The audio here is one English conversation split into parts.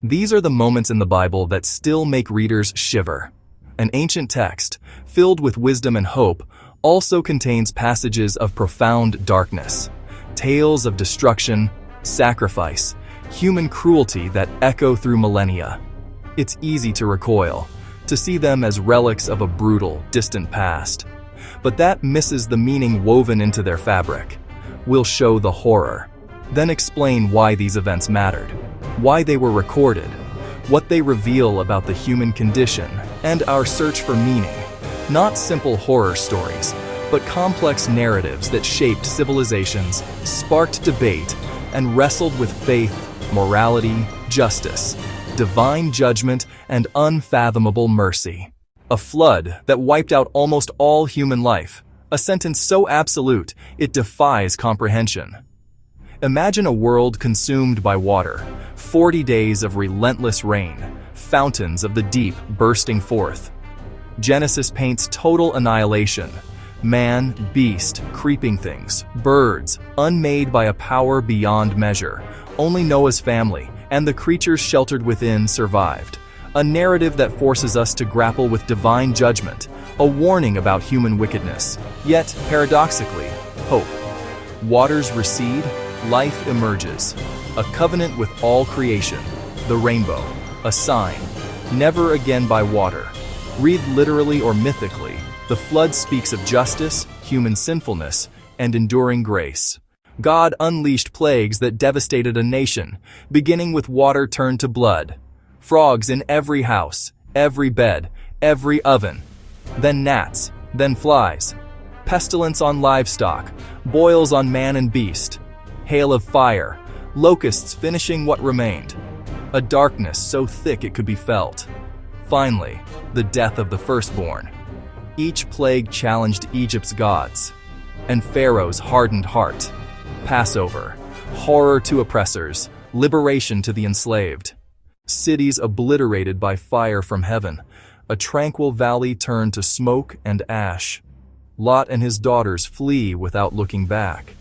These are the moments in the Bible that still make readers shiver. An ancient text, filled with wisdom and hope, also contains passages of profound darkness, tales of destruction, sacrifice, human cruelty that echo through millennia. It's easy to recoil, to see them as relics of a brutal, distant past. But that misses the meaning woven into their fabric. We'll show the horror, then explain why these events mattered, why they were recorded, what they reveal about the human condition, and our search for meaning. Not simple horror stories, but complex narratives that shaped civilizations, sparked debate, and wrestled with faith, morality, justice, divine judgment, and unfathomable mercy. A flood that wiped out almost all human life, a sentence so absolute it defies comprehension. Imagine a world consumed by water, 40 days of relentless rain, fountains of the deep bursting forth. Genesis paints total annihilation. Man, beast, creeping things, birds, unmade by a power beyond measure. Only Noah's family and the creatures sheltered within survived. A narrative that forces us to grapple with divine judgment, a warning about human wickedness. Yet, paradoxically, hope. Waters recede, life emerges. A covenant with all creation, the rainbow, a sign, never again by water. Read literally or mythically, the flood speaks of justice, human sinfulness, and enduring grace. God unleashed plagues that devastated a nation, beginning with water turned to blood. Frogs in every house, every bed, every oven. Then gnats, then flies. Pestilence on livestock, boils on man and beast. Hail of fire, locusts finishing what remained. A darkness so thick it could be felt. Finally, the death of the firstborn. Each plague challenged Egypt's gods, and Pharaoh's hardened heart. Passover, horror to oppressors, liberation to the enslaved. Cities obliterated by fire from heaven, a tranquil valley turned to smoke and ash. Lot and his daughters flee without looking back.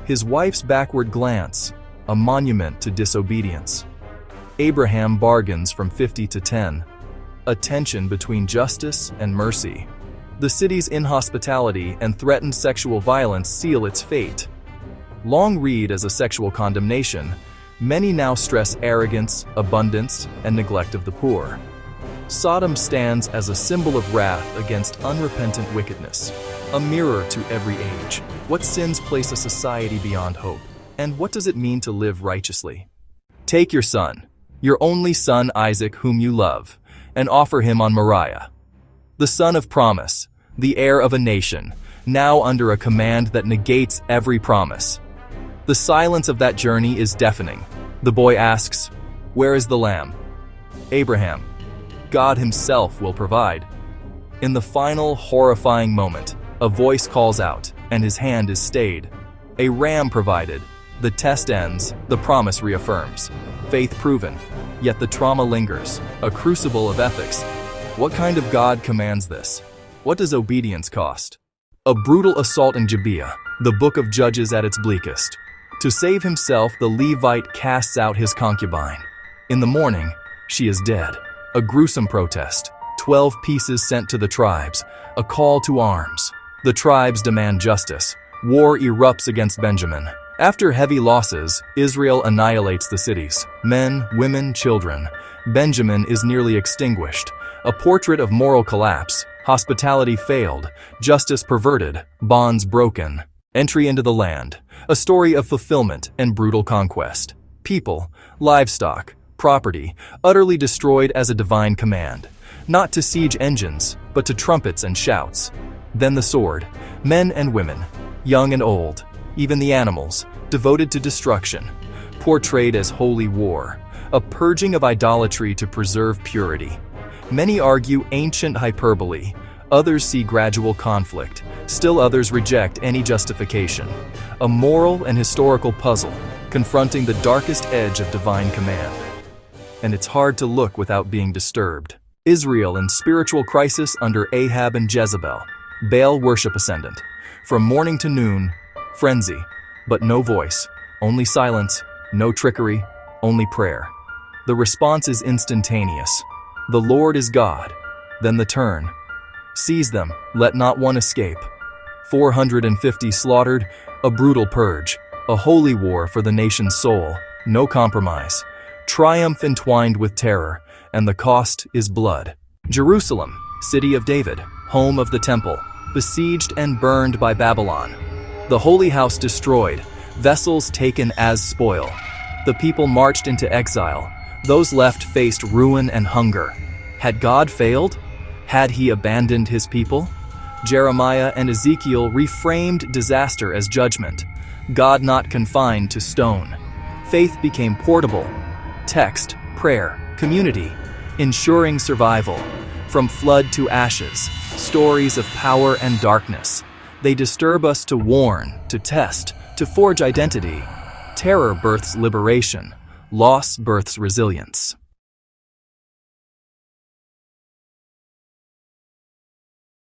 His wife's backward glance, a monument to disobedience. Abraham bargains from 50 to 10, a tension between justice and mercy. The city's inhospitality and threatened sexual violence seal its fate. Long read as a sexual condemnation, many now stress arrogance, abundance, and neglect of the poor. Sodom stands as a symbol of wrath against unrepentant wickedness, a mirror to every age. What sins place a society beyond hope? And what does it mean to live righteously? Take your son, your only son Isaac whom you love, and offer him on Moriah. The son of promise, the heir of a nation, now under a command that negates every promise. The silence of that journey is deafening. The boy asks, "Where is the lamb?" Abraham, God himself will provide. In the final horrifying moment, a voice calls out, and his hand is stayed. A ram provided. The test ends, the promise reaffirms. Faith proven, yet the trauma lingers, a crucible of ethics. What kind of God commands this? What does obedience cost? A brutal assault in Gibeah, the book of Judges at its bleakest. To save himself, the Levite casts out his concubine. In the morning, she is dead. A gruesome protest. 12 pieces sent to the tribes. A call to arms. The tribes demand justice. War erupts against Benjamin. After heavy losses, Israel annihilates the cities. Men, women, children. Benjamin is nearly extinguished. A portrait of moral collapse. Hospitality failed. Justice perverted. Bonds broken. Entry into the land. A story of fulfillment and brutal conquest. People, livestock, property, utterly destroyed as a divine command. Not to siege engines, but to trumpets and shouts. Then the sword. Men and women, young and old, even the animals, devoted to destruction. Portrayed as holy war. A purging of idolatry to preserve purity. Many argue ancient hyperbole. Others see gradual conflict. Still others reject any justification. A moral and historical puzzle, confronting the darkest edge of divine command. And it's hard to look without being disturbed. Israel in spiritual crisis under Ahab and Jezebel. Baal worship ascendant. From morning to noon, frenzy. But no voice, only silence, no trickery, only prayer. The response is instantaneous. The Lord is God. Then the turn. Seize them, let not one escape. 450 slaughtered, a brutal purge, a holy war for the nation's soul, no compromise. Triumph entwined with terror, and the cost is blood. Jerusalem, city of David, home of the temple, besieged and burned by Babylon. The holy house destroyed, vessels taken as spoil. The people marched into exile. Those left faced ruin and hunger. Had God failed? Had he abandoned his people? Jeremiah and Ezekiel reframed disaster as judgment. God not confined to stone. Faith became portable. Text, prayer, community, ensuring survival. From flood to ashes, stories of power and darkness. They disturb us to warn, to test, to forge identity. Terror births liberation. Loss births resilience.